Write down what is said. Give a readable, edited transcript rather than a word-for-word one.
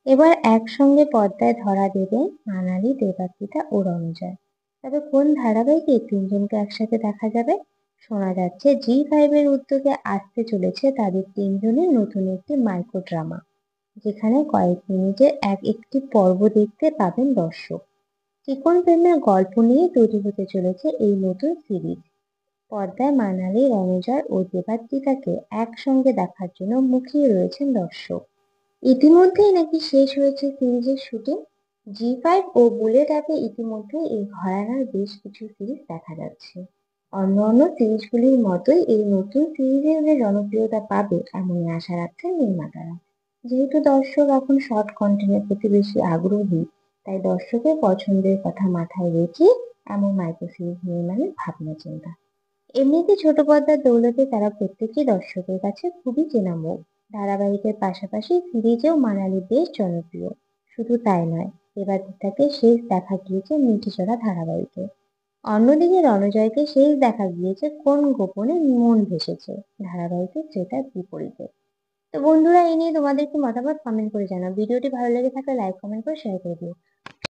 এবার একসঙ্গে পর্দায় ধরা দেবে মানালি, দেবাত্রিতা ও রণজয়। তবে কোন ধারাবাহিকে তিনজনকে একসাথে দেখা যাবে? শোনা যাচ্ছে জি5 এর উদ্যোগে আসতে চলেছে তাদের তিনজনের নতুন একটি মাইক্রো ড্রামা, যেখানে কয়েক মিনিটের একটি পর্ব দেখতে পাবেন দর্শক। চিকন প্রেমের গল্প নিয়ে তৈরি হতে চলেছে এই নতুন সিরিজ। পর্দায় মানালি, রণজয় ও দেবাত্রিতাকে একসঙ্গে দেখার জন্য মুখিয়ে রয়েছেন দর্শক। ইতিমধ্যেই নাকি শেষ হয়েছে সিরিজের শুটিং। জি5 ও বুলেট অ্যাপে ইতিমধ্যেই এই ঘরানার বেশ কিছু সিরিজ দেখা যাচ্ছে। অন্যান্য সিরিজগুলির মতোই এই নতুন সিরিজের যে জনপ্রিয়তা পাবে এমনই আশা রাখছেন নির্মাতারা। যেহেতু দর্শক এখন শর্ট কন্টেন্টের প্রতি বেশি আগ্রহী, তাই দর্শকের পছন্দের কথা মাথায় রেখে এমন মাইক্রো সিরিজ নির্মাণের ভাবনা চিন্তা। এমনিতে ছোট পর্দার দৌলতে তারা প্রত্যেকেই দর্শকের কাছে খুবই চেনা মুখ। ধারাবাহিকের পাশাপাশি সিরিজেও মানালি বেশ জনপ্রিয়। শুধু তাই নয়, এবার তাকে শেষ দেখা গিয়েছে মিঠিচড়া ধারাবাহিকে। অন্যদিকে রণজয়কে শেষ দেখা গিয়েছে কোন গোপনে মন ভেসেছে ধারাবাহিকের যেটার বিপরীতে। তো বন্ধুরা, এই নিয়ে তোমাদের কি মতামত কমেন্ট করে জানাও। ভিডিওটি ভালো লেগে থাকলে লাইক কমেন্ট করে শেয়ার করে দিও।